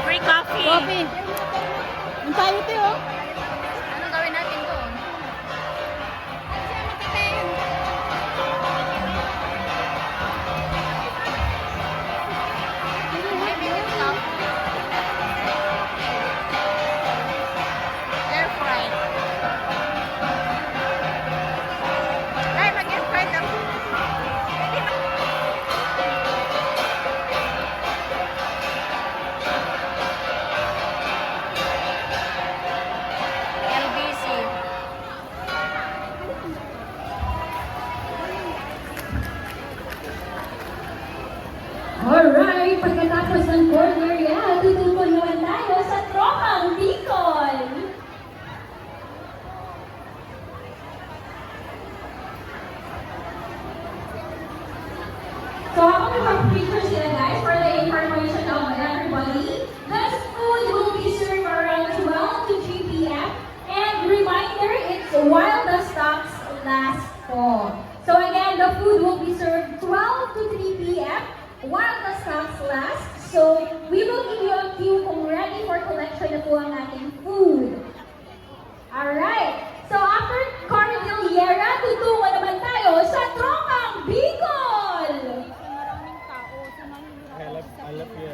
Free coffee. Coffee. Ang tayo ito, oh. Anong gawin natin doon? Air fry. Ay, mag-air fry daw. LBC. Alright, pagkatapos ng corner yan, tutupo naman tayo sa Tropang Bicol. So habang may pag-picture sila guys, for the information of everybody, this food will be served around 12 to 3 p.m. And reminder, it's while the stocks last full. So again, the food will be served 12 to 3 p.m. while the stocks last. So we will give you a cue kung ready for collection na po ang ating food. Alright, so after Cordillera, tutungo naman tayo sa Tropang Bicol! I love you.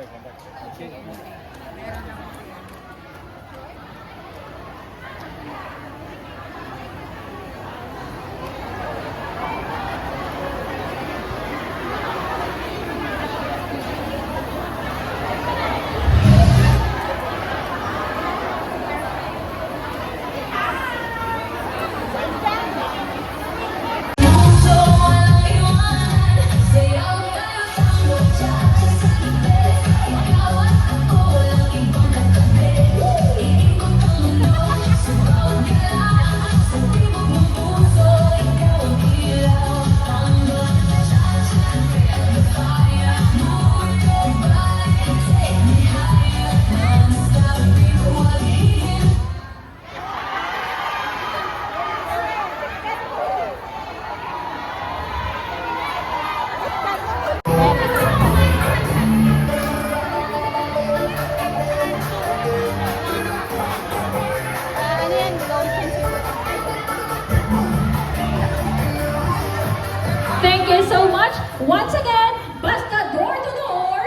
Thank you so much. Once again, basta door to door,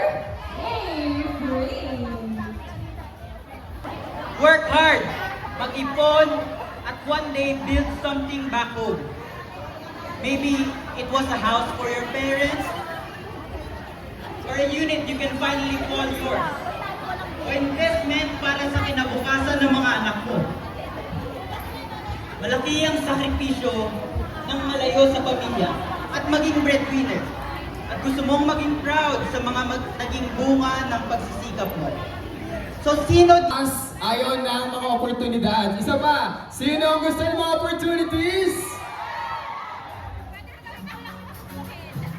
hey, free. Work hard, mag-ipon, at one day build something back home. Maybe it was a house for your parents, or a unit you can finally call yours. O investment para sa kinabukasan ng mga anak mo. Malaki ang sakripisyo ng malayo sa pamilya at maging breadwinner. At gusto mong maging proud sa mga naging bunga ng pagsisikap mo. So sino As ayaw ng mga oportunidad. Isa pa, sino ang gusto ng mga opportunities?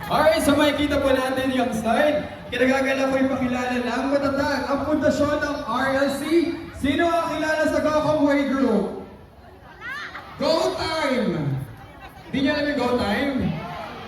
Alright, so makikita po natin yung slide. Kinagagala ko ipakilala lang matatag ang pundasyon ng RLC. Sino ang kilala sa Gokong Way Group? Go Time! Di niyo alam yung Go Time?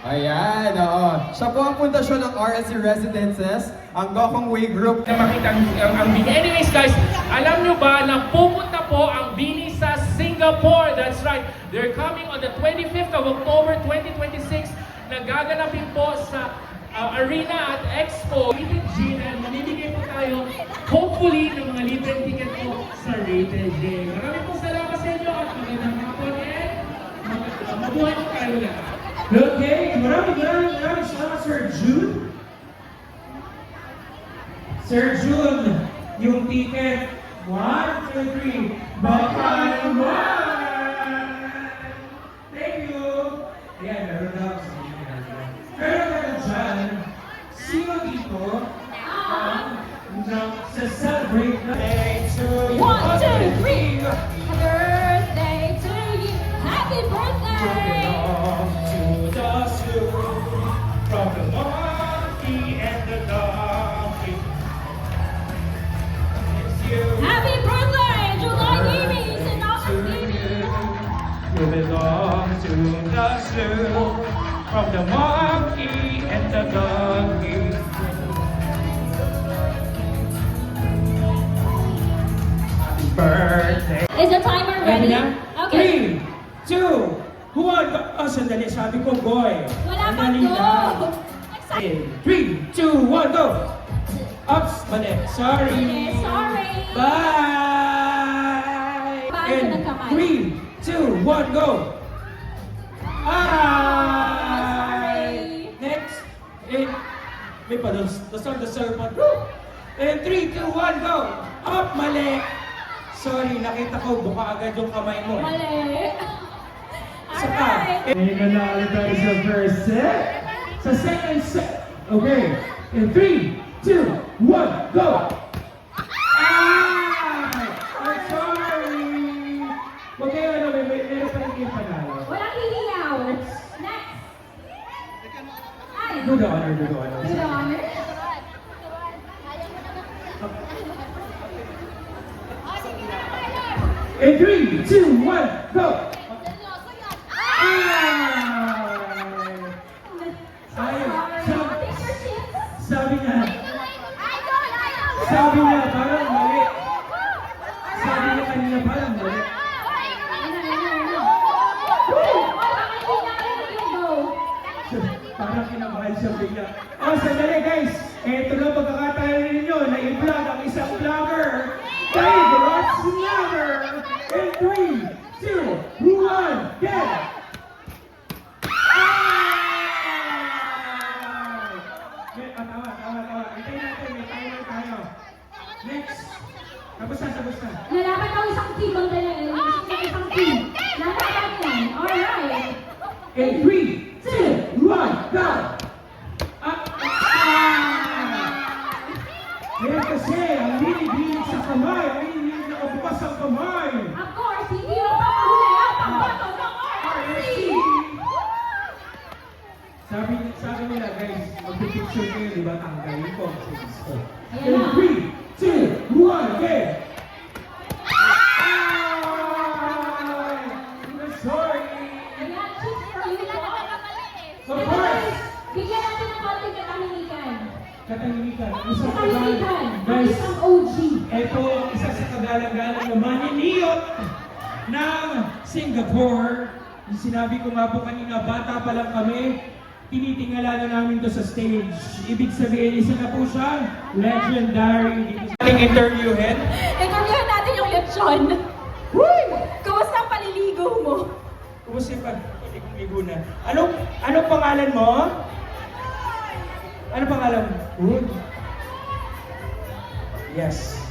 Ayan, oo. Siya po ang pundasyon ng RLC Residences, ang Gokong Way Group. Na makita ang Bini. Anyways guys, alam nyo ba na pupunta po ang Bini sa Singapore? That's right. They're coming on the 25th of October 2026. Nagaganapin po sa Arena at Expo. Rated G na mamimigay po tayo hopefully ng mga libreng ticket po sa Rated G. Maraming po salamat sa inyo at magandang hapon and mabuhay po tayo lahat. Okay, maraming salamat Sir June. Sir June, yung ticket, 1, 2, 3, baka naman! Thank you! Ayan, meron na ako sa ticket. Pero meron dyan, sino dito ang nag-celebrate na day to you? 1, 2, 3! Happy birthday to you! Happy birthday! from the monkey and the donkey. Happy birthday. Is the timer ready? Ready na? Okay. 3, 2, 1, go! Oh, sandali, sabi ko, boy. Wala pang Sandali go. lang. 3, 2, 1, go! Ups, mali. Sorry. Okay, sorry. Bye! Paano And nagkamali? 3, 2, 1, go! Sorry. Next. And, may pa, the song, the serpent. Woo! And 3, 2, 1, go! Up, mali! Sorry, nakita ko, buka agad yung kamay mo. Mali. Isa pa. Alright. Hindi ka na ulit tayo sa first set. Sa second set. Okay. In 3, 2, 1, go! Ah! I'm sorry! Huwag kayo, meron pa rin kayo panalo. Walang hiniyaw. Next. Ay. Do the honor, do the honor. Do the honor. In 3, 2, 1, go! Ah! Ay, sabi niya, parang mali. Sabi niya kanina parang mali. Parang kinamahal siya bigla. Oh, sandali guys. Ito na pagkakataon ninyo na i-vlog ang isang vlogger. Dave Rotzlager. In 3, 2, 1, get! Tawa. Hintayin natin, may timer tayo. Next. Tapos na. Nalaman ako isang team ang dala. Isang team. Nalaman yan. Alright. In 3, 2, 1, go! Kaya kasi, ang lilig sa kamay, ang lilig na kabukas ang kamay. Of course, hindi yung papahuli. Ang pambato ng RC. Sabi nila guys, magpipicture kayo, di ba? Tanggalin ko ang shades ko. Ayan In na. 3, 2, 1, okay! Sorry! Ayan, chips for you. Of course! Bigyan natin ng konting katahimikan. Katahimikan. Isang Katahimikan. Ang guys, isang OG. ito, isa sa kagalang-galang na maniniyot ng Singapore. Yung sinabi ko nga po kanina, bata pa lang kami, tinitingala na namin to sa stage. Ibig sabihin, isa na po siyang legendary. Ating interviewin. Interviewin natin yung lechon. Kumusta ang paliligo mo? Kumusta yung pag-ligo na? Anong pangalan mo? Ano pangalan mo? Wood. Yes.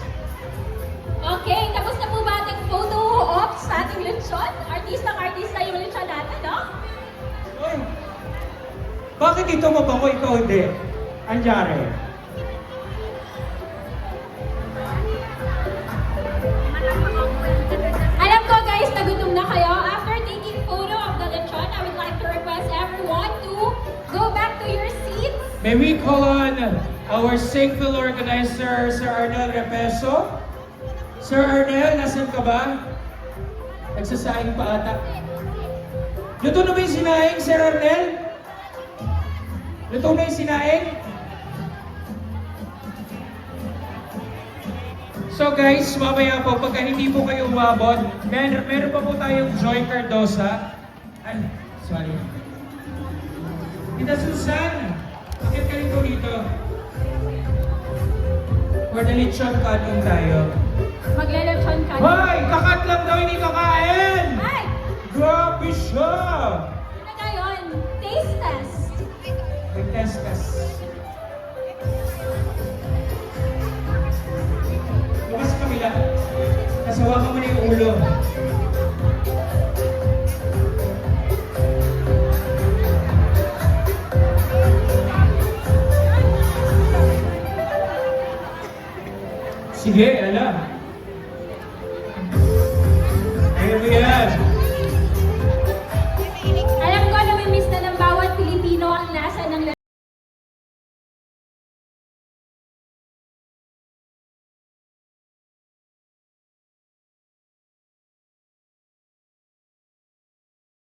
Okay, tapos na po ba ating photo op sa ating lechon? Artista yung lechon natin, no? Oy, bakit ito mabango, ikaw hindi? Anjare. Alam ko guys, nagutom na kayo. After taking photo of the lechon, I would like to request everyone to go back to your seats. May we call on our Singapore organizer, Sir Arnel Repeso? Sir Arnel, nasan ka ba? Nagsasaing pa ata. Luto na ba yung sinaing, Sir Arnel? Luto na yung sinaing? So guys, mamaya po, pagka hindi po kayo umabot, meron pa po tayong Joy Cardosa. Ay, sorry. Tita Susan, bakit ka rin po dito? For the lechon cutting tayo. Magle-lechon ka. Hoy! Kakat lang daw hindi kakain! Ay! Grabe siya! Ano na yun? Taste test. May test. Bukas sa kabila. Kasawa ka mo na yung ulo. Sige,